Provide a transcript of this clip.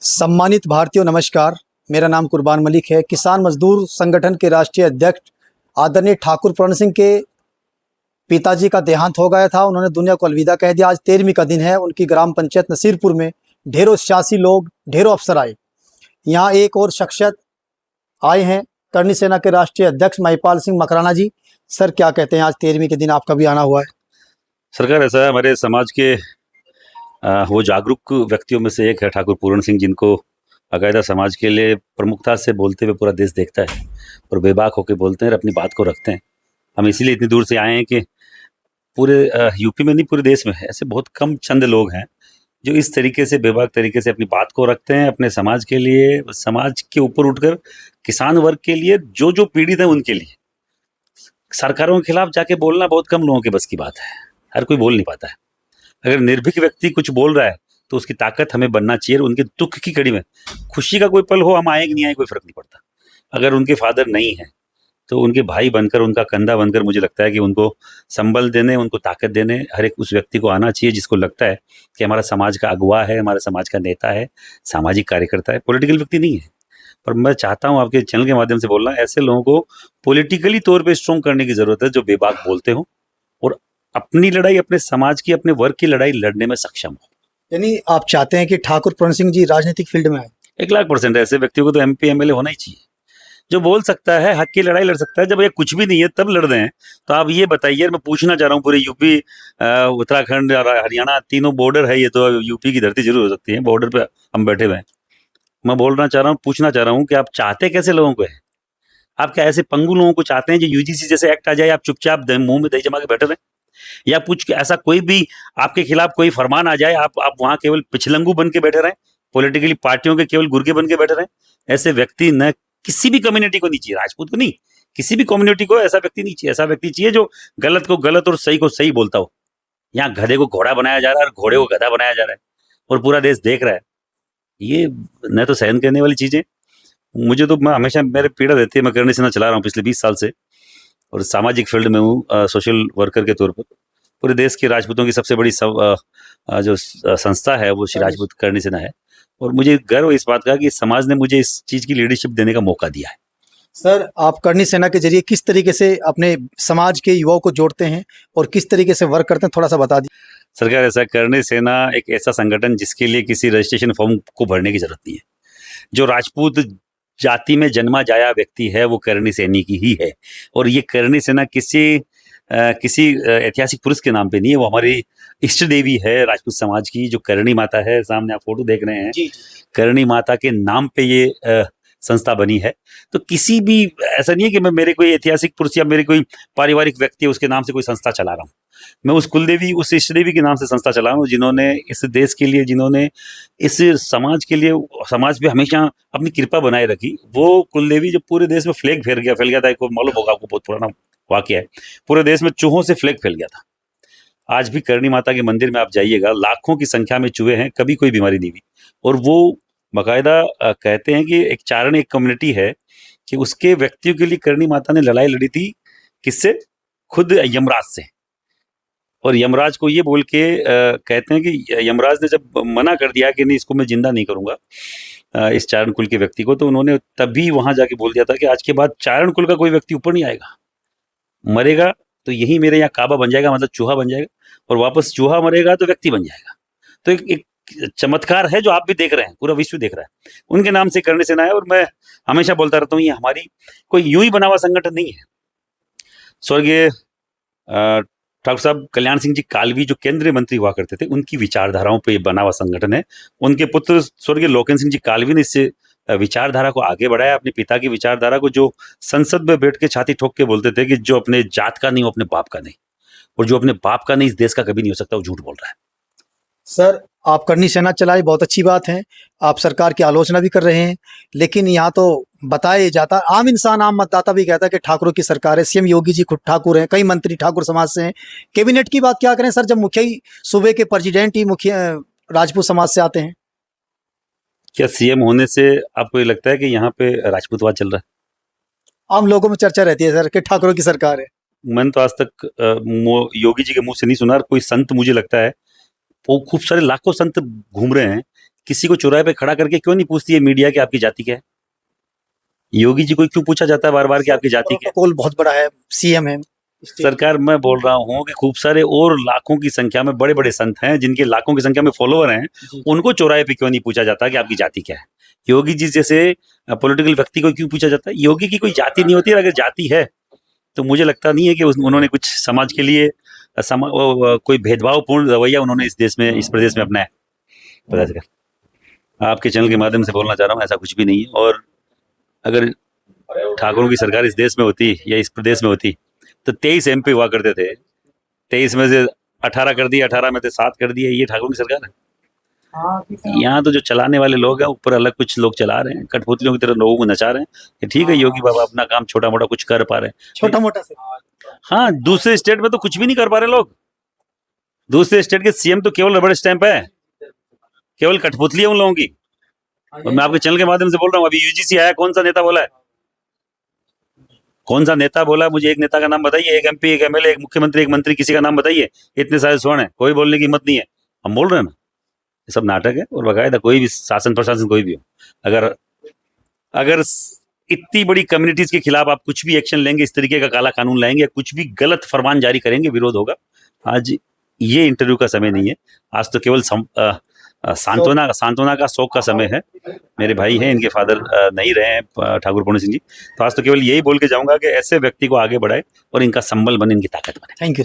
सम्मानित भारतीयों, नमस्कार। मेरा नाम कुर्बान मलिक है। किसान मजदूर संगठन के राष्ट्रीय अध्यक्ष आदरणीय ठाकुर पूर्ण सिंह के पिताजी का देहांत हो गया था। उन्होंने दुनिया को अलविदा कह दिया। आज 13वीं का दिन है। उनकी ग्राम पंचायत नसीरपुर में ढेरों सियासी लोग, ढेरों अफसर आए। यहाँ एक और शख्सियत आए हैं, करनी सेना के राष्ट्रीय अध्यक्ष महिपाल सिंह मकराना जी। सर, क्या कहते हैं, आज 13वीं के दिन आपका भी आना हुआ है। सरकार, ऐसा है, हमारे समाज के वो जागरूक व्यक्तियों में से एक है ठाकुर पूर्ण सिंह, जिनको बाकायदा समाज के लिए प्रमुखता से बोलते हुए पूरा देश देखता है और बेबाक होकर बोलते हैं और अपनी बात को रखते हैं। हम इसीलिए इतनी दूर से आए हैं कि पूरे यूपी में नहीं, पूरे देश में ऐसे बहुत कम चंद लोग हैं जो इस तरीके से बेबाक तरीके से अपनी बात को रखते हैं अपने समाज के लिए, समाज के ऊपर उठकर किसान वर्ग के लिए, जो जो पीड़ित है उनके लिए। सरकारों के खिलाफ जाके बोलना बहुत कम लोगों के बस की बात है, हर कोई बोल नहीं पाता है। अगर निर्भीक व्यक्ति कुछ बोल रहा है तो उसकी ताकत हमें बनना चाहिए। उनके दुख की कड़ी में खुशी का कोई पल हो, हम आए कि नहीं आए कोई फर्क नहीं पड़ता। अगर उनके फादर नहीं है तो उनके भाई बनकर, उनका कंधा बनकर, मुझे लगता है कि उनको संबल देने, उनको ताकत देने हर एक उस व्यक्ति को आना चाहिए जिसको लगता है कि हमारा समाज का अगुवा है, हमारा समाज का नेता है, सामाजिक कार्यकर्ता है, पॉलिटिकल व्यक्ति नहीं है। पर मैं चाहता हूँ आपके चैनल के माध्यम से बोलना, ऐसे लोगों को पॉलिटिकली तौर पर स्ट्रॉन्ग करने की जरूरत है, जो बेबाक बोलते हो और अपनी लड़ाई, अपने समाज की, अपने वर्ग की लड़ाई लड़ने में सक्षम हो। यानी आप चाहते हैं कि ठाकुर पूर्ण सिंह जी राजनीतिक फील्ड में आए। 1,00,000% ऐसे व्यक्तियों को तो MP MLA होना ही चाहिए, जो बोल सकता है, हक की लड़ाई लड़ सकता है। जब ये कुछ भी नहीं है तब लड़ रहे हैं, तो आप ये बताइए। मैं पूछना चाह रहा हूँ, पूरे यूपी, उत्तराखंड और हरियाणा, तीनों बॉर्डर है, ये तो यूपी की धरती जरूर हो सकती है, बॉर्डर पे हम बैठे हुए हैं। मैं बोलना चाह रहा हूँ, पूछना चाह रहा हूँ कि आप चाहते कैसे लोगों को है? आप क्या ऐसे पंगु लोगों को चाहते हैं जो UGC जैसे एक्ट आ जाए, आप चुपचाप मुंह में दही जमा के बैठे रहें? या कुछ ऐसा कोई भी आपके खिलाफ कोई फरमान आ जाए, आप वहां केवल पिछलंगू बन के बैठे रहें, पॉलिटिकली पार्टियों के केवल गुर्गे बन के बैठे रहें? ऐसे व्यक्ति न किसी भी कम्युनिटी को नहीं चाहिए, राजपूत को नहीं, किसी भी कम्युनिटी को ऐसा व्यक्ति नहीं चाहिए। ऐसा व्यक्ति चाहिए जो गलत को गलत और सही को सही बोलता हो। यहाँ गधे को घोड़ा बनाया जा रहा है और घोड़े को गधा बनाया जा रहा है और पूरा देश देख रहा है। ये न तो सहन करने वाली चीजें। मुझे तो, मैं हमेशा, मेरे पीड़ा रहती है। मैं करनी सेना चला रहा हूँ पिछले 20 साल से और सामाजिक फील्ड में हूँ, सोशल वर्कर के तौर पर। पूरे देश के राजपूतों की सबसे बड़ी जो संस्था है वो श्री राजपूत करनी सेना है और मुझे गर्व इस बात का कि समाज ने मुझे इस चीज की लीडरशिप देने का मौका दिया है। सर, आप करनी सेना के जरिए किस तरीके से अपने समाज के युवाओं को जोड़ते हैं और किस तरीके से वर्क करते हैं, थोड़ा सा बता दीजिए। सरकार, ऐसा करनी सेना एक ऐसा संगठन जिसके लिए किसी रजिस्ट्रेशन फॉर्म को भरने की जरूरत नहीं है। जो राजपूत जाति में जन्मा जाया व्यक्ति है वो करनी सैनिक ही है और ये करनी सेना किसी ऐतिहासिक पुरुष के नाम पे नहीं है। वो हमारी इष्ट देवी है राजपूत समाज की, जो करणी माता है। सामने आप फोटो देख रहे हैं जी। करणी माता के नाम पे ये संस्था बनी है। तो किसी भी, ऐसा नहीं है कि मैं मेरे कोई ऐतिहासिक पुरुष या मेरे कोई पारिवारिक व्यक्ति है उसके नाम से कोई संस्था चला रहा हूँ। मैं उस कुलदेवी, उस इष्ट देवी के नाम से संस्था चला रहा हूँ, जिन्होंने इस देश के लिए, जिन्होंने इस समाज के लिए, समाज पे हमेशा अपनी कृपा बनाए रखी। वो कुलदेवी जो पूरे देश में फ्लैग फैल गया था, आपको मालूम होगा, आपको बहुत पुराना वाकया है। पूरे देश में चूहों से फ्लैग फैल गया था। आज भी करणी माता के मंदिर में आप जाइएगा, लाखों की संख्या में चूहे हैं, कभी कोई बीमारी नहीं हुई। और वो बाकायदा कहते हैं कि एक चारण, एक कम्युनिटी है कि उसके व्यक्तियों के लिए करणी माता ने लड़ाई लड़ी थी। किससे? खुद यमराज से। और यमराज को ये बोल के कहते हैं कि यमराज ने जब मना कर दिया कि नहीं, इसको मैं जिंदा नहीं करूंगा, इस चारण कुल के व्यक्ति को, तो उन्होंने तभी वहां जाके बोल दिया था कि आज के बाद चारण कुल का कोई व्यक्ति ऊपर नहीं आएगा। मरेगा तो यही मेरे यहाँ काबा बन जाएगा, मतलब चूहा बन जाएगा, और वापस चूहा मरेगा तो व्यक्ति बन जाएगा। तो एक चमत्कार है जो आप भी देख रहे हैं, पूरा विश्व देख रहा है। उनके नाम से करनी सेना है और मैं हमेशा बोलता रहता हूँ, ये हमारी कोई यूं ही बना हुआ संगठन नहीं है। स्वर्गीय ठाकुर साहब कल्याण सिंह जी कालवी, जो केंद्रीय मंत्री हुआ करते थे, उनकी विचारधाराओं पे बना हुआ संगठन है। उनके पुत्र स्वर्गीय लोकेन सिंह जी कालवी ने इस विचारधारा को आगे बढ़ाया, अपने पिता की विचारधारा को, जो संसद में बैठ के छाती ठोक के बोलते थे कि जो अपने जात का नहीं वो अपने बाप का नहीं, और जो अपने बाप का नहीं इस देश का कभी नहीं हो सकता, वो झूठ बोल रहा है। सर, आप करनी सेना चलाई, बहुत अच्छी बात है। आप सरकार की आलोचना भी कर रहे हैं, लेकिन यहाँ तो बताया जाता, आम इंसान, आम मतदाता भी कहता है कि ठाकुरों की सरकार है, CM योगी जी खुद ठाकुर हैं, कई मंत्री ठाकुर समाज से हैं। कैबिनेट की बात क्या करें सर, जब मुखिया ही, सूबे के प्रेसिडेंट ही मुखिया राजपूत समाज से आते हैं। क्या CM होने से आपको ये लगता है कि यहाँ पे राजपूतवाद चल रहा है? आम लोगों में चर्चा रहती है सर कि ठाकुरों की सरकार है। मैंने तो आज तक योगी जी के मुंह से नहीं सुना। कोई संत, मुझे लगता है वो खूब सारे लाखों संत घूम रहे हैं किसी को चौराहे पे खड़ा करके क्यों नहीं पूछती है मीडिया कि आपकी जाति क्या है? योगी जी को क्यों पूछा जाता है बार बार कि आपकी जाति क्या है? प्रोटोकॉल बहुत बड़ा है, सीएम है। सरकार, मैं बोल रहा हूँ कि खूब सारे और लाखों की संख्या में बड़े बड़े संत हैं जिनके लाखों की संख्या में फॉलोवर हैं, उनको चौराहे पे क्यों नहीं पूछा जाता कि आपकी जाति क्या है? योगी जी जैसे पॉलिटिकल व्यक्ति को क्यों पूछा जाता है? योगी की कोई जाति नहीं होती, अगर जाति है तो मुझे लगता नहीं है कि उन्होंने कुछ समाज के लिए कोई भेदभावपूर्ण रवैया उन्होंने इस देश में, इस प्रदेश में अपनाया। आपके चैनल के माध्यम से बोलना चाह रहा हूँ, ऐसा कुछ भी नहीं है। और अगर ठाकुरों की सरकार इस देश में होती या इस प्रदेश में होती तो 23 MP हुआ करते थे, 23 में से 18 कर दिए, 18 में से 7 कर दिए। ये ठाकुरों की सरकार है? यहाँ तो जो चलाने वाले लोग हैं ऊपर अलग कुछ लोग चला रहे हैं, कठपुतलियों की तरह लोगों को नचा रहे हैं। ये ठीक है, योगी बाबा अपना काम छोटा मोटा कुछ कर पा रहे हैं, छोटा मोटा से। हाँ, दूसरे स्टेट में तो कुछ भी नहीं कर पा रहे लोग। दूसरे स्टेट के सीएम तो केवल रबड़ स्टैंप है, केवल कठपुतली है उन लोगों की। और मैं आपके चैनल के माध्यम से बोल रहा हूँ, अभी यूजीसी आया, कौन सा नेता बोला है? कौन सा नेता बोला? मुझे एक नेता का नाम बताइए, एक MP, एक MLA, एक मुख्यमंत्री, एक मंत्री, किसी का नाम बताइए। इतने सारे स्वर्ण है, कोई बोलने की हिम्मत नहीं है। हम बोल रहे हैं ना, ये सब नाटक है। और बकायदा कोई भी शासन प्रशासन कोई भी हो, अगर इतनी बड़ी कम्युनिटीज के खिलाफ आप कुछ भी एक्शन लेंगे, इस तरीके का काला कानून लाएंगे, कुछ भी गलत फरमान जारी करेंगे, विरोध होगा। आज ये इंटरव्यू का समय नहीं है, आज तो केवल सांत्वना का, शोक का समय है। मेरे भाई हैं, इनके फादर नहीं रहे हैं ठाकुर पूर्ण सिंह जी, तो आज तो केवल यही बोल के जाऊंगा कि ऐसे व्यक्ति को आगे बढ़ाए और इनका संबल बने, इनकी ताकत बने। Thank you.